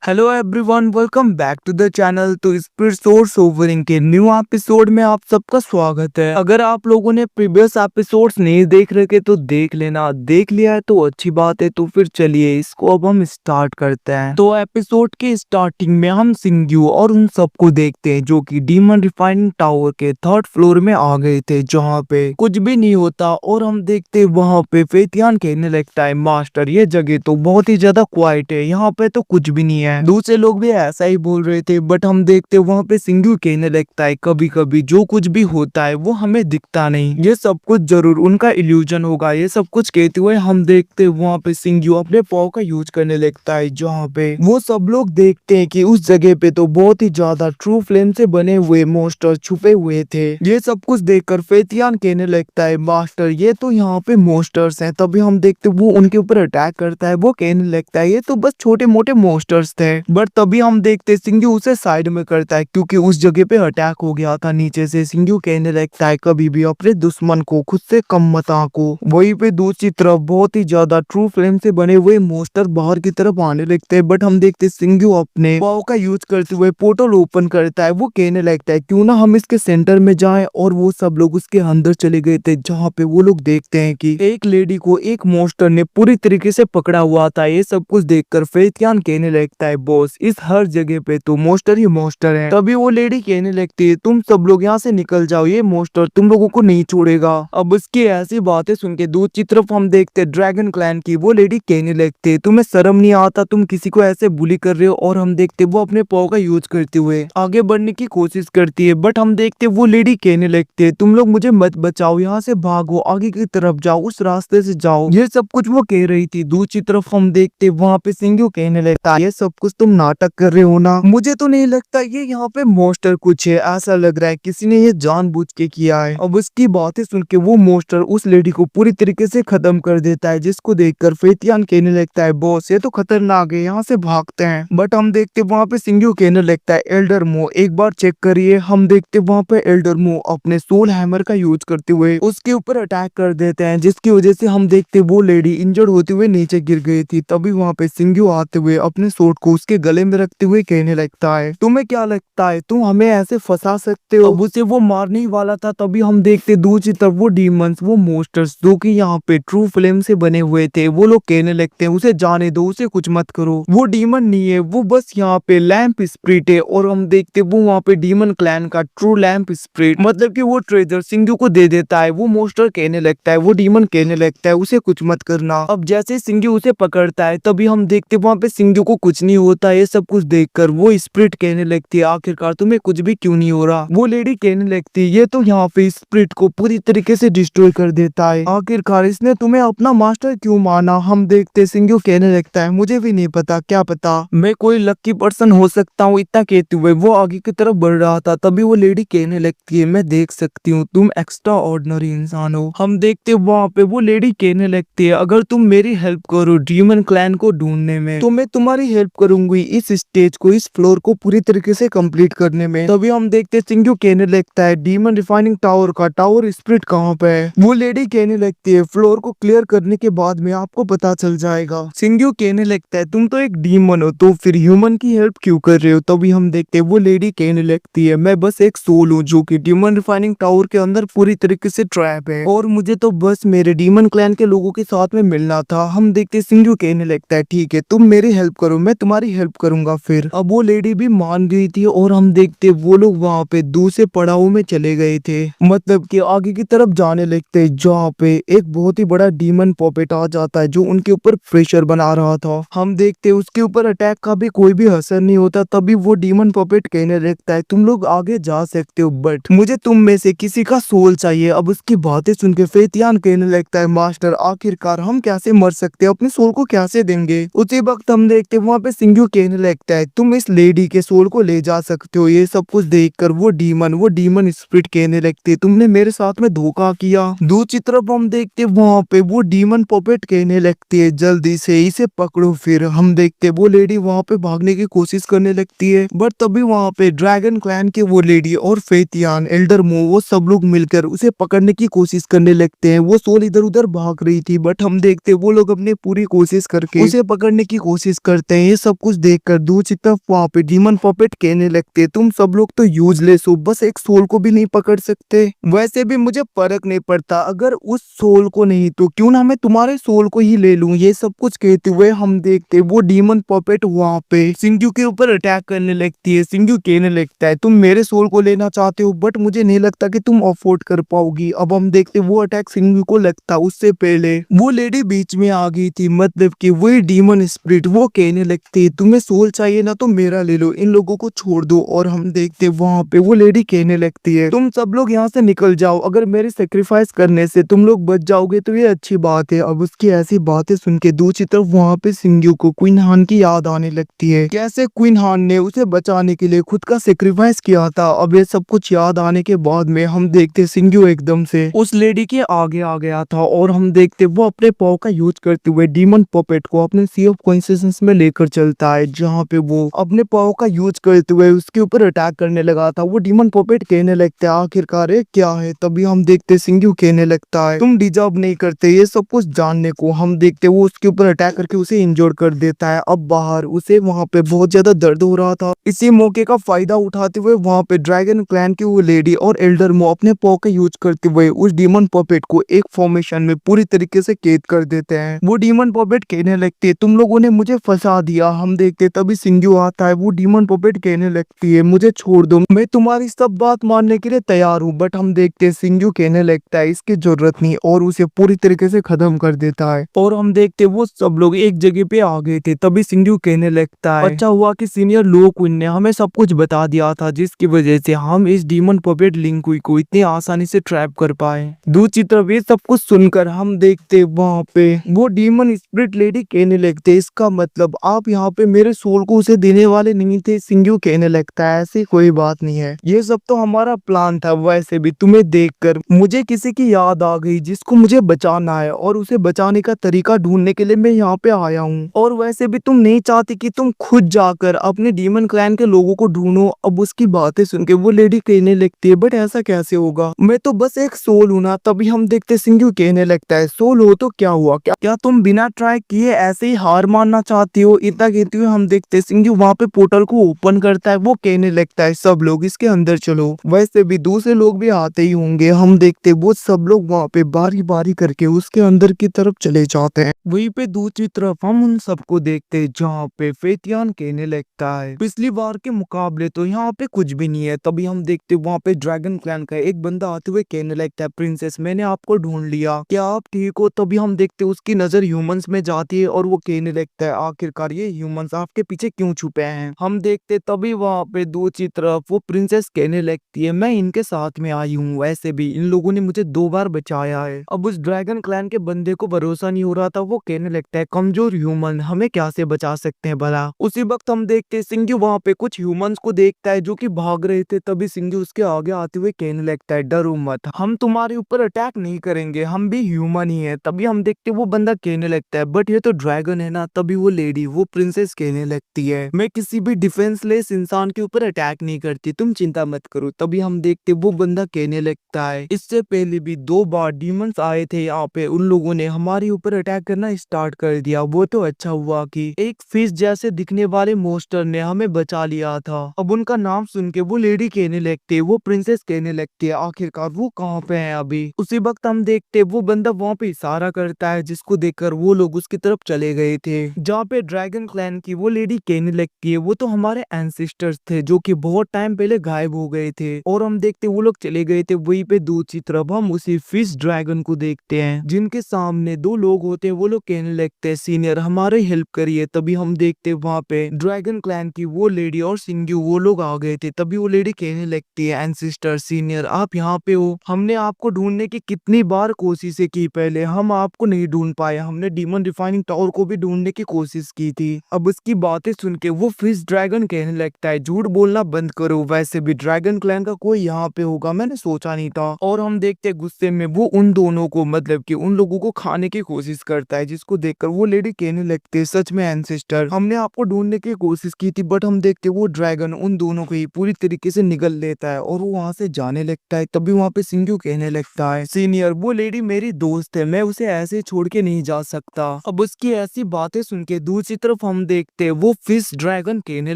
Hello everyone, welcome back to the channel. तो speed source ओवरिंग के न्यू एपिसोड में आप सबका स्वागत है। अगर आप लोगों ने प्रीवियस एपिसोड्स नहीं देख रखे तो देख लेना, देख लिया है तो अच्छी बात है। तो फिर चलिए इसको अब हम स्टार्ट करते हैं। तो एपिसोड के स्टार्टिंग में हम सिंग्यू और उन सबको देखते हैं जो कि डीमन रिफाइनिंग टावर के 3rd फ्लोर में आ गए थे, जहाँ पे कुछ भी नहीं होता। और हम देखते वहाँ पे फेतियान कहने लगता है, मास्टर ये जगह तो बहुत ही ज्यादा क्वाइट है, यहाँ पे तो कुछ भी नहीं है। दूसरे लोग भी ऐसा ही बोल रहे थे, बट हम देखते वहाँ पे सिंग्यू कहने लगता है, कभी कभी जो कुछ भी होता है वो हमें दिखता नहीं, ये सब कुछ जरूर उनका इल्यूजन होगा। ये सब कुछ कहते हुए हम देखते वहाँ पे सिंग्यू अपने पाव का यूज करने लगता है, जहाँ पे वो सब लोग देखते हैं कि उस जगह पे तो बहुत ही ज्यादा ट्रू फ्लेम से बने हुए मोस्टर छुपे हुए थे। ये सब कुछ देखकर फेतियान कहने लगता है, मास्टर ये तो यहाँ पे मोस्टर्स हैं। तभी हम देखते वो उनके ऊपर अटैक करता है। वो कहने लगता है ये तो बस छोटे मोटे मोस्टर्स थे, बट तभी हम देखते सिंग्यू उसे साइड में करता है, क्योंकि उस जगह पे अटैक हो गया था नीचे से। सिंग्यू कहने लगता है, कभी भी अपने दुश्मन को खुद से कम मत आंको। वहीं पे दूसरी तरफ बहुत ही ज्यादा ट्रू फ्लेम से बने हुए मोस्टर बाहर की तरफ आने लगते हैं, बट हम देखते सिंग्यू अपने पाव का यूज करते हुए पोर्टल ओपन करता है। वो कहने लगता है, क्यों ना हम इसके सेंटर में जाएं, और वो सब लोग उसके अंदर चले गए थे, जहाँ पे वो लोग देखते हैं कि एक लेडी को एक मोस्टर ने पूरी तरीके से पकड़ा हुआ था। ये सब कुछ देखकर फेतियान कहने लगता है, बॉस इस हर जगह पे तो मोस्टर ही मोस्टर है। तभी वो लेडी कहने लगती है, तुम सब लोग यहाँ से निकल जाओ, ये मोस्टर तुम लोगों को नहीं छोड़ेगा। अब उसकी ऐसी बातें सुन के दूसरी तरफ हम देखते ड्रैगन क्लैन की वो लेडी कहने लगती है, तुम्हें शर्म नहीं आता, तुम किसी को ऐसे बुली कर रहे हो। और हम देखते वो अपने पाव का यूज करते हुए आगे बढ़ने की कोशिश करती है, बट हम देखते वो लेडी कहने लगती है, तुम लोग मुझे मत बचाओ, यहाँ से भागो, आगे की तरफ जाओ, उस रास्ते से जाओ। ये सब कुछ वो कह रही थी। दूसरी तरफ हम देखते वहाँ पे सिंग्यू कहने लगता है, ये सब कुछ तुम नाटक कर रहे हो ना, मुझे तो नहीं लगता ये यहाँ पे मोस्टर कुछ है, ऐसा लग रहा है किसी ने ये जानबूझ के किया है। अब उसकी बातें सुन के वो मोस्टर उस लेडी को पूरी तरीके से खत्म कर देता है, जिसको देखकर फेतियान कहने लगता है, बॉस ये तो खतरनाक है, यहाँ से भागते हैं। बट हम देखते वहाँ पे सिंग्यू कहने लगता है, एल्डर मो एक बार चेक करिए। हम देखते वहाँ पे एल्डर मो अपने सोल हैमर का यूज करते हुए उसके ऊपर अटैक कर देते हैं, जिसकी वजह से हम देखते वो लेडी इंजर्ड होते हुए नीचे गिर गई थी। तभी वहाँ पे सिंग्यू आते हुए अपने सोर्ड को उसके गले में रखते हुए कहने लगता है, तुम्हें क्या लगता है तुम हमें ऐसे फंसा सकते हो। अब उसे वो मारने ही वाला था। तभी हम देखते दूसरी तरफ वो डीमंस, वो मोस्टर्स जो कि यहाँ पे ट्रू फ्लेम से बने हुए थे, वो लोग कहने लगते हैं, उसे जाने दो, उसे कुछ मत करो, वो डीमन नहीं है, वो बस यहाँ पे लैंप स्पिरिट है। और हम देखते वो वहाँ पे डीमन क्लैन का ट्रू लैंप स्पिरिट मतलब कि वो ट्रेजर सिंग्यू को दे देता है। वो मोस्टर कहने लगता है, वो डीमन कहने लगता है, उसे कुछ मत करना। अब जैसे सिंग्यू उसे पकड़ता है, तभी हम देखते वहाँ पे सिंग्यू को कुछ नहीं होता। ये सब कुछ देखकर वो स्पिरिट कहने लगती है, आखिरकार तुम्हें कुछ भी क्यों नहीं हो रहा। वो लेडी कहने लगती है, ये तो यहाँ पे स्पिरिट को पूरी तरीके से डिस्ट्रॉय कर देता है, आखिरकार इसने तुम्हें अपना मास्टर क्यों माना। हम देखते सिंग्यू कहने लगता है, मुझे भी नहीं पता, क्या पता मैं कोई लकी पर्सन हो सकता हूँ। इतना कहते हुए वो आगे की तरफ बढ़ रहा था। तभी वो लेडी कहने लगती है, मैं देख सकती हूँ तुम एक्स्ट्रा ऑर्डिनरी इंसान हो। हम देखते वहाँ पे वो लेडी कहने लगती है, अगर तुम मेरी हेल्प करो डीमन क्लैन को ढूंढने में तो मैं तुम्हारी हेल्प करूंगी इस स्टेज को, इस फ्लोर को पूरी तरीके से कंप्लीट करने में। तभी हम देखते सिंग्यू कहने लगता है, डीमन रिफाइनिंग टावर का टावर स्पिरिट कहाँ पे है। वो लेडी कहने लगती है, फ्लोर को क्लियर करने के बाद में आपको पता चल जाएगा। सिंग्यू कहने लगता है, तुम तो एक डीमन हो, तो फिर ह्यूमन की हेल्प क्यों कर रहे हो। तभी हम देखते वो लेडी कहने लगती है, मैं बस एक सोल हूँ जो कि डीमन रिफाइनिंग टावर के अंदर पूरी तरीके से ट्रैप है, और मुझे तो बस मेरे डीमन क्लैन के लोगों के साथ में मिलना था। हम देखते सिंग्यू कहने लगता है, ठीक है तुम मेरी हेल्प करो, मैं तुम्हारी हेल्प करूंगा। फिर अब वो लेडी भी मान गई थी, और हम देखते वो लोग वहाँ पे दूसरे पड़ाव में चले गए थे, मतलब कि आगे की तरफ जाने लगते, जहाँ पे एक बहुत ही बड़ा डीमन पॉपेट आ जाता है जो उनके ऊपर प्रेशर बना रहा था। हम देखते उसके ऊपर अटैक का भी कोई भी असर नहीं होता। तभी वो डीमन पॉपेट कहने लगता है, तुम लोग आगे जा सकते हो, बट मुझे तुम में से किसी का सोल चाहिए। अब उसकी बातें सुन के फेतियान कहने लगता है, मास्टर आखिरकार हम कैसे मर सकते हैं, अपने सोल को कैसे देंगे। उसी वक्त हम देखते वहाँ पे सिंग्यू कहने लगता है, तुम इस लेडी के सोल को ले जा सकते हो। ये सब कुछ देखकर वो डीमन स्पिरिट कहने लगते, तुमने मेरे साथ में धोखा किया। दूसरी तरफ हम देखते वहाँ पे वो डीमन पॉपेट कहने लगती है, जल्दी से इसे पकड़ो। फिर हम देखते वो लेडी वहाँ पे भागने की कोशिश करने लगती है, बट तभी वहाँ पे ड्रैगन क्लैन के वो लेडी और फेतियान, एल्डर मो, वो सब लोग मिलकर उसे पकड़ने की कोशिश करने लगते हैं। वो सोल इधर उधर भाग रही थी, बट हम देखते वो लोग अपनी पूरी कोशिश करके उसे पकड़ने की कोशिश करते हैं। ये सब सब कुछ देखकर दूसरी तरफ वहाँ पे डीमन पपेट कहने लगते, तुम सब लोग तो यूजलेस हो, बस एक सोल को भी नहीं पकड़ सकते। वैसे भी मुझे फर्क नहीं पड़ता, अगर उस सोल को नहीं तो क्यों ना मैं तुम्हारे सोल को ही ले लूं। ये सब कुछ कहते हुए हम देखते वो डीमन पपेट वहाँ पे सिंजू के ऊपर अटैक करने लगती है। सिंजू कहने लगता है तुम मेरे सोल को लेना चाहते हो बट मुझे नहीं लगता कि तुम अफोर्ड कर पाओगी। अब हम देखते वो अटैक सिंजू को लगता, उससे पहले वो लेडी बीच में आ गई थी, मतलब कि वही डीमन स्पिरिट। वो कहने लगती है तुम्हें सोल चाहिए ना तो मेरा ले लो, इन लोगों को छोड़ दो। और हम देखते वहाँ पे वो लेडी कहने लगती है तुम सब लोग यहाँ से निकल जाओ, अगर मेरे सेक्रीफाइस करने से तुम लोग बच जाओगे तो ये अच्छी बात है। अब उसकी ऐसी बातें सुन के दूसरी तरफ वहाँ पे सिंजू को क्वीन हान की याद आने लगती है, कैसे क्वीन हान ने उसे बचाने के लिए खुद का सेक्रीफाइस किया था। अब ये सब कुछ याद आने के बाद में हम देखते सिंजू एकदम से उस लेडी के आगे आ गया था और हम देखते वो अपने पाव का यूज करते हुए डीमन पपेट को अपने सी ऑफ कॉन्शियसनेस में लेकर चलता है, जहाँ पे वो अपने पाव का यूज करते हुए उसके ऊपर अटैक करने लगा था। वो डीमन पपेट कहने लगता है आखिरकार ये क्या है। तभी हम देखते सिंजू कहने लगता है तुम डिजर्व नहीं करते ये सब कुछ जानने को। हम देखते वो उसके ऊपर अटैक करके उसे इंजोर कर देता है। अब बाहर उसे वहाँ पे बहुत ज्यादा दर्द हो रहा था। इसी मौके का फायदा उठाते हुए वहाँ पे ड्रैगन क्लैन की वो लेडी और एल्डर मो अपने पाव का यूज करते हुए उस डीमन पपेट को एक फॉर्मेशन में पूरी तरीके से कैद कर देते हैं। वो डीमन पपेट कहने लगती है तुम लोगों ने मुझे फंसा दिया। हम देखते तभी सिंजू आता है, वो डीमन पपेट कहने लगती है मुझे छोड़ दो, मैं तुम्हारी सब बात मानने के लिए तैयार हूँ। बट हम देखते सिंजू कहने लगता है इसकी जरूरत नहीं और उसे पूरी तरीके से खत्म कर देता है। और हम देखते वो सब लोग एक जगह पे आ गए थे। तभी सिंजू कहने लगता है अच्छा हुआ कि सीनियर लो क्वीन ने हमें सब कुछ बता दिया था, जिसकी वजह से हम इस डीमन पपेट लिंकुई को इतनी आसानी से ट्रैप कर पाए। दूसरी तरफ ये सब कुछ सुनकर हम देखते वहाँ पे वो डीमन स्पिरिट लेडी कहने लगते इसका मतलब आप यहाँ पे मेरे सोल को उसे देने वाले नहीं थे। सिंजू कहने लगता है ऐसी कोई बात नहीं है, ये सब तो हमारा प्लान था। वैसे भी तुम्हें देखकर मुझे किसी की याद आ गई जिसको मुझे बचाना है और उसे बचाने का तरीका ढूंढने के लिए मैं यहाँ पे आया हूँ। और वैसे भी तुम नहीं चाहती कि तुम खुद जाकर अपने डीमन क्लैन के लोगों को ढूंढो। अब उसकी बातें सुन के वो लेडी कहने लगती है बट ऐसा कैसे होगा, मैं तो बस एक सोल हूं ना। तभी हम देखते सिंजू कहने लगता है सोल हो तो क्या हुआ, क्या तुम बिना ट्राई किए ऐसे ही हार मानना चाहती हो। इतना कहते हुए हम देखते सिंजू वहाँ पे पोर्टल को ओपन करता है। वो कहने लगता है सब लोग इसके अंदर चलो। वैसे भी दूसरे लोग भी आते ही होंगे। हम देखते वो सब लोग वहाँ पे बारी बारी करके उसके अंदर की तरफ चले जाते हैं। वहीं पे दूसरी तरफ हम उन सबको देखते हैं जहाँ पे फेतियान कहने लगता है पिछली बार के मुकाबले तो यहाँ पे कुछ भी नहीं है। तभी हम देखते वहाँ पे ड्रैगन क्लैन का एक बंदा आते हुए कहने लगता है प्रिंसेस मैंने आपको ढूंढ लिया, क्या आप ठीक हो। तभी हम देखते उसकी नजर ह्यूमंस में जाती है और वो कहने लगता है आखिरकार ये ह्यूमंस आपके पीछे क्यों छुपे हैं। हम देखते तभी वहाँ पे दूसरी तरफ वो प्रिंसेस कहने लगती है मैं इनके साथ में आई हूँ, वैसे भी इन लोगों ने मुझे 2 बार बचाया है। अब उस ड्रैगन क्लैन के बंदे को भरोसा नहीं हो रहा था। वो कहने लगता है कमजोर ह्यूमन हमें क्या से बचा सकते हैं भला। उसी वक्त हम देखते सिंजू वहाँ पे कुछ ह्यूमंस को देखता है जो कि भाग रहे थे। तभी सिंजू उसके आगे आते हुए कहने लगता है डरो मत, हम तुम्हारे ऊपर अटैक नहीं करेंगे, हम भी ह्यूमन ही है। तभी हम देखते वो बंदा कहने लगता है बट ये तो ड्रैगन है ना। तभी वो लेडी वो प्रिंसेस कहने लगती है मैं किसी भी डिफेंसलेस इंसान के ऊपर अटैक नहीं करती, तुम चिंता मत करो। तभी हम देखते वो बंदा कहने लगता है इससे पहले भी 2 बार डीमंस आए थे यहाँ पे, उन लोगों ने हमारे ऊपर अटैक करना स्टार्ट कर दिया। वो तो अच्छा हुआ कि एक फिश जैसे दिखने वाले मोस्टर ने हमें बचा लिया था। अब उनका नाम सुन के वो लेडी कहने लगती है वो प्रिंसेस कहने लगती है आखिरकार वो कहाँ पे है अभी। उसी वक्त हम देखते वो बंदा वहाँ पे इशारा करता है जिसको देखकर वो लोग उसकी तरफ चले गए थे। जहाँ पे ड्रैगन क्लैन की वो लेडी कहने लगती है वो तो हमारे एंसेस्टर्स थे जो कि बहुत टाइम पहले गायब हो गए थे। और हम देखते वो लोग चले गए थे। वहीं पे दूसरी तरफ हम उसी फिश ड्रैगन को देखते हैं जिनके सामने 2 लोग होते हैं। वो लोग कहने लगते हैं सीनियर हमारे हेल्प करिए। तभी हम देखते वहाँ पे ड्रैगन क्लैन की वो लेडी और सिंजू वो लोग आ गए थे। तभी वो लेडी कहने लगती है एंसेस्टर सीनियर आप यहाँ पे हो, हमने आपको ढूंढने की कितनी बार कोशिशें की, पहले हम आपको नहीं ढूंढ पाए, हमने डीमन रिफाइनिंग टावर को भी ढूंढने की कोशिश की थी। अब उसकी बातें सुन के वो फिश ड्रैगन कहने लगता है झूठ बोलना बंद करो, वैसे भी ड्रैगन क्लैन का कोई यहाँ पे होगा मैंने सोचा नहीं था। और हम देखते गुस्से में वो उन दोनों को मतलब कि उन लोगों को खाने की कोशिश करता है, जिसको देखकर वो लेडी कहने लगती है सच में एंसेस्टर हमने आपको ढूंढने की कोशिश की थी। बट हम देखते वो ड्रैगन उन दोनों को ही पूरी तरीके से निगल लेता है और वो वहां से जाने लगता है। तभी वहां पे सिंजू कहने लगता है सीनियर वो लेडी मेरी दोस्त है, मैं उसे ऐसे छोड़ के नहीं जा सकता। अब उसकी ऐसी बातें सुन के दूसरी तरफ हम देखते वो फिश ड्रैगन कहने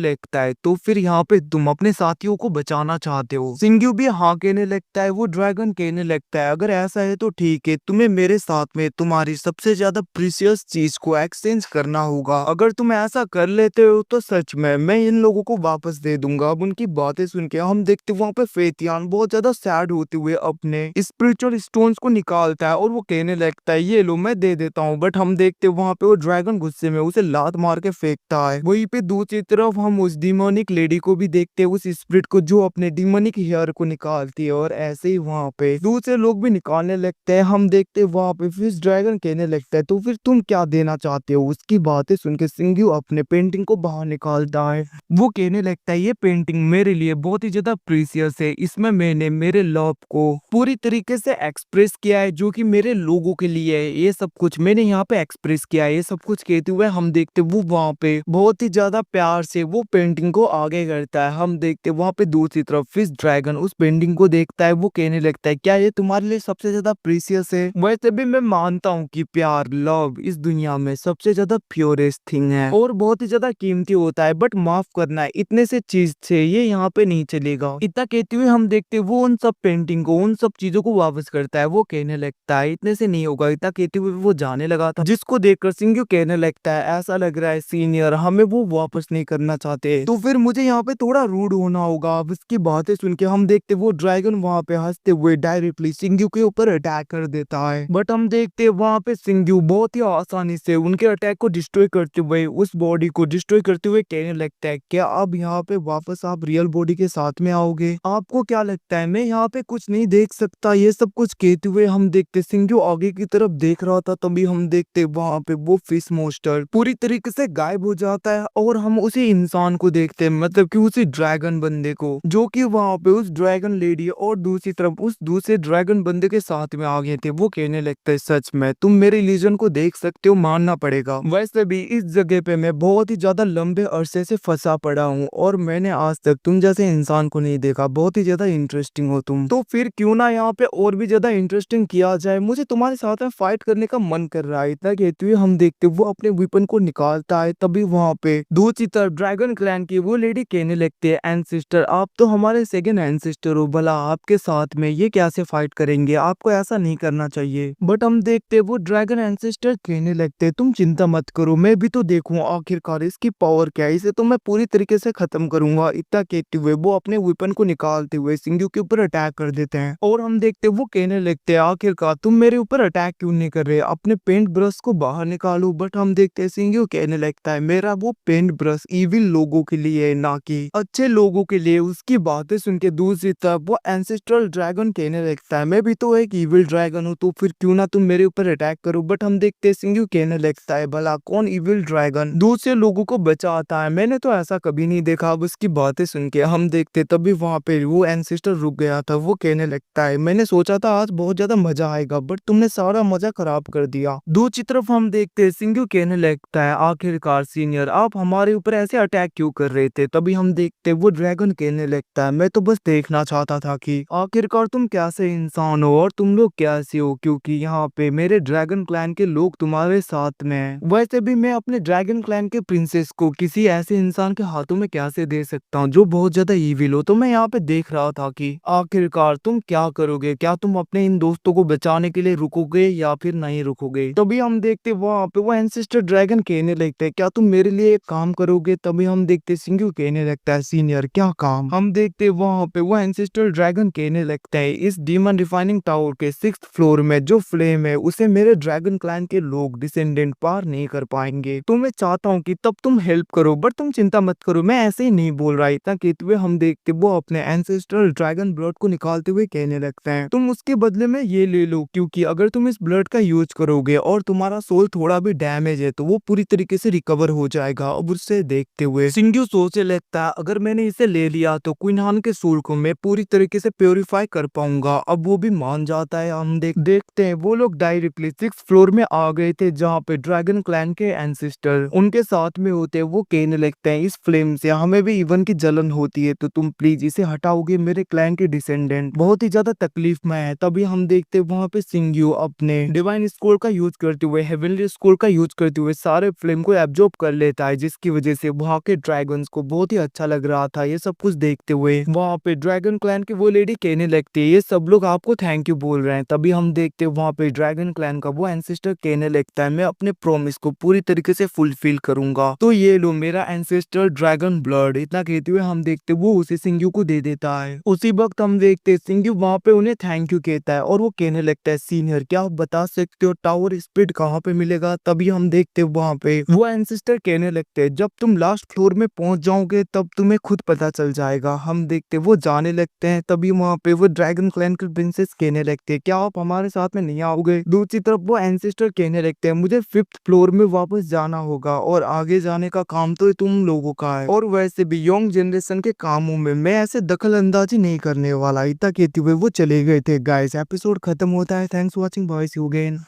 लगता है, तो फिर यहाँ पे तुम अपने साथियों को बचाना चाहते हो। सिंग्यू भी हाँ कहने लगता है। वो ड्रैगन कहने लगता है अगर ऐसा है तो ठीक है, तुम्हें मेरे साथ में तुम्हारी सबसे ज्यादा प्रीशियस चीज को एक्सचेंज करना होगा। अगर तुम ऐसा कर लेते हो तो सच में मैं इन लोगों को वापस दे दूंगा। अब उनकी बातें सुन के हम देखते वहाँ पे फेतियान बहुत ज्यादा सैड होते हुए अपने स्पिरिचुअल स्टोन्स को निकालता है और वो कहने लगता है ये लो मैं दे देता हूँ। बट हम देखते वहाँ पे वो ड्रैगन गुस्से में उसे लात मार के फेंकता है। वहीं पे दूसरी तरफ हम उस डिमोनिक लेडी को भी देखते हैं, उस स्पिरिट को जो अपने डिमोनिक हेयर को निकालती है, और ऐसे ही वहाँ पे दूसरे लोग भी निकालने लगते हैं। हम देखते वहाँ पे फिश ड्रैगन कहने लगता है तो फिर तुम क्या देना चाहते हो। उसकी बातें सुन के सिंग्यू अपने पेंटिंग को बाहर निकालता है। वो कहने लगता है ये पेंटिंग मेरे लिए बहुत ही ज्यादा प्रीसियस है, इसमें मैंने मेरे लव को पूरी तरीके से एक्सप्रेस किया है जो कि मेरे लोगों के लिए है। ये सब कुछ मैंने यहाँ पे एक्सप्रेस किया है। ये सब कुछ कहते हुए हम देखते वो वहाँ पे बहुत ही ज्यादा प्यार से वो पेंटिंग को आगे करता है। हम देखते वहाँ पे दूसरी तरफ फिश ड्रैगन उस पेंटिंग को देखता है। वो कहने लगता है क्या ये तुम्हारे लिए सबसे ज्यादा प्रीसियस है। वैसे भी मैं मानता हूँ कि प्यार लव इस दुनिया में सबसे ज्यादा प्योरेस्ट थिंग है और बहुत ही ज्यादा कीमती होता है, बट माफ करना है इतने से चीज से ये यहाँ पे नहीं चलेगा। इतना कहते हुए हम देखते वो उन सब पेंटिंग को उन सब चीजों को वापस करता है। वो कहने लगता है इतने से नहीं होगा। इतना कहते हुए वो जाने लगा था, जिसको देखकर सिंग्यू कहने लगता है ऐसा लग रहा है सीनियर हमें वो वापस नहीं करना चाहते, तो फिर मुझे यहाँ पे थोड़ा रूड होना होगा। अब इसकी बातें सुन के हम देखते वो ड्रैगन वहाँ पे हंसते हुए डायरेक्टली सिंग्यू के ऊपर अटैक कर देता है। बट हम देखते वहाँ पे सिंग्यू बहुत ही आसानी से उनके अटैक को डिस्ट्रॉय करते हुए उस बॉडी को डिस्ट्रॉय करते हुए कहने लगता है क्या अब यहाँ पे वापस आप रियल बॉडी के साथ में आओगे। आपको क्या लगता है मैं यहाँ पे कुछ नहीं देख सकता। ये सब कुछ कहते हुए हम देखते सिंग्यू आगे की तरफ देख रहा था, तभी हम देखते वहाँ पे वो फिश मोस्टर पूरी तरीके से गायब हो जाता है और हम उसी इंसान को देखते हैं, मतलब कि उसी ड्रैगन बंदे को जो कि वहाँ पे उस ड्रैगन लेडी और दूसरी तरफ उस दूसरे ड्रैगन बंदे के साथ में आ गए थे। वो कहने लगता है सच में तुम मेरे इल्यूजन को देख सकते हो, मानना पड़ेगा। वैसे भी इस जगह पे मैं बहुत ही ज्यादा लंबे अरसे से फंसा पड़ा हूँ और मैंने आज तक तुम जैसे इंसान को नहीं देखा। बहुत ही ज्यादा इंटरेस्टिंग हो तुम, तो फिर क्यों ना यहाँ पे और भी ज्यादा इंटरेस्टिंग किया जाए। मुझे तुम्हारे साथ में फाइट करने का मन कर रहा है। इतना कहते हुए हम देखते वो अपने वेपन को निकालता है। तभी वहाँ पे दूसरी तरफ ड्रैगन क्लैन की वो लेडी कहने लगती है एंसेस्टर आप तो हमारे सेकंड एंसेस्टर हो, भला आपके साथ में ये कैसे फाइट करेंगे, आपको ऐसा नहीं करना चाहिए। बट हम देखते वो ड्रैगन एंसेस्टर कहने लगते तुम चिंता मत करो, मैं भी तो देखूं आखिरकार इसकी पावर क्या है, इसे तो मैं पूरी तरीके से खत्म करूंगा। इतना कहते हुए वो अपने वेपन को निकालते हुए सिंग्यू के ऊपर अटैक कर देते हैं और हम देखते वो कहने लगते हैं आखिरकार तुम मेरे ऊपर अटैक क्यों नहीं कर रहे, अपने पेंट ब्रश को बाहर निकालो। बट हम देखते हैं सिंग्यू कहने लगता है मेरा वो पेंट ब्रश इविल लोगों के लिए है ना कि अच्छे लोगों के लिए। उसकी बातें सुन के दूसरी तरफ वो एंसेस्ट्रल ड्रैगन कहने लगता है मैं भी तो एक इविल ड्रैगन हूँ, तो फिर क्यों ना तुम मेरे ऊपर अटैक करो। बट हम देखते हैं सिंग्यू कहने लगता है भला कौन इविल ड्रैगन दूसरे लोगों को बचाता है, मैंने तो ऐसा कभी नहीं देखा। अब उसकी बातें सुन के हम देखते तभी वहाँ पे वो एंसेस्टर रुक गया था। वो कहने लगता है मैंने सोचा था आज बहुत ज्यादा मजा आएगा बट तुमने सारा मजा खराब कर दिया। दूसरी तरफ हम देखते हैं सिंग्यू कहने लगता है आखिरकार सीनियर आप हमारे ऊपर ऐसे अटैक क्यों कर रहे थे। तभी हम देखते वो ड्रैगन कहने लगता है मैं तो बस देखना चाहता था कि आखिरकार तुम कैसे इंसान हो और तुम लोग कैसे हो, क्योंकि यहाँ पे मेरे ड्रैगन क्लैन के लोग तुम्हारे साथ में हैं। वैसे भी मैं अपने ड्रैगन क्लैन के प्रिंसेस को किसी ऐसे इंसान के हाथों में कैसे दे सकता हूँ जो बहुत ज्यादा ईविल हो। तो मैं यहाँ पे देख रहा था कि आखिरकार तुम क्या करोगे, क्या तुम अपने इन दोस्तों को बचाने के लिए रुकोगे या फिर नहीं रुकोगे। तभी हम देखते वहाँ पे वो एंसेस्टर ड्रैगन कहने लगते हैं क्या तुम मेरे लिए एक काम करोगे। तभी हम देखते सिंग्यू कहने लगता है सीनियर क्या काम। हम देखते वहाँ पे वो एंसेस्टर ड्रैगन कहने लगता है इस डीमन रिफाइनिंग टावर के 6th फ्लोर में जो फ्लेम है उसे मेरे ड्रैगन क्लैन के लोग डिसेंडेंट पार नहीं कर पाएंगे, तो मैं चाहता हूँ कि तब तुम हेल्प करो। बट तुम चिंता मत करो, मैं ऐसे ही नहीं बोल रहा। इतना कहते हुए हम देखते वो अपने एंसेस्ट्रल ड्रैगन ब्लड को निकालते हुए कहने लगते हैं तुम उसके बदले में ये ले लो, क्योंकि अगर तुम इस ब्लड का यूज करोगे और तुम्हारा सोल थोड़ा भी डैमेज है तो वो पूरी तरीके से रिकवर हो जाएगा। अब उससे देखते हुए सिंग्यू सोचने लगता है अगर मैंने इसे ले लिया तो क्वीन हान के सोल को मैं पूरी तरीके से प्योरीफाई कर पाऊंगा। अब वो भी मान जाता है। हम देखते हैं वो लोग डायरेक्टली 6th फ्लोर में आ गए थे जहाँ पे ड्रैगन क्लैन के एंसेस्टर उनके साथ में होते। वो कहने लगते हैं इस फ्लेम से हमें भी इवन की जलन होती है, तो तुम प्लीज इसे हटाओगे, मेरे क्लैन के डिसेंडेंट बहुत ही ज्यादा तकलीफ में है। तभी हम देखते वहाँ पे सिंग्यू अपने डिवाइन स्कोर का यूज करते हुए हेवनली स्कोर का यूज करते हुए सारे फ्लेम को ऑब्जर्व कर लेता है, जिसकी वजह से वहाँ के ड्रैगन्स को बहुत ही अच्छा लग रहा था ये सब कुछ देखते हुए। वहाँ पे ड्रैगन क्लैन की वो लेडी कहने लगती है ये सब लोग आपको थैंक यू बोल रहे हैं। तभी हम देखते हैं वहाँ पे ड्रैगन क्लैन का वो एंसेस्टर कहने लगता है मैं अपने प्रॉमिस को पूरी तरीके से फुलफिल करूंगा, तो ये लो मेरा एंसेस्टर ड्रैगन ब्लड। इतना कहते हुए हम देखते वो उसे सिंघू को दे देता है। उसी वक्त हम देखते सिंघू वहाँ पे उन्हें थैंक यू कहता है और वो कहने लगता है सीनियर क्या आप बता सकते हो टावर स्पीड कहाँ पे मिलेगा। तभी हम देखते वहाँ पे वो एंसेस्टर कहने लगते हैं जब तुम लास्ट फ्लोर में पहुंच जाओगे तब तुम्हें खुद पता चल जाएगा। हम देखते वो जाने लगते हैं। तभी वहाँ पे वो ड्रैगन क्लैन की प्रिंसेस कहने लगते हैं क्या आप हमारे साथ में नहीं आओगे। दूसरी तरफ वो एंसेस्टर कहने लगते हैं मुझे 5th फ्लोर में वापस जाना होगा और आगे जाने का काम तो तुम लोगों का है, और वैसे भी यंग जनरेशन के कामों में मैं ऐसे दखल अंदाजी नहीं करने वाला। इतना कहते हुए वो चले गए थे। गाइस एपिसोड खत्म होता है। Thanks for watching, bye see you again.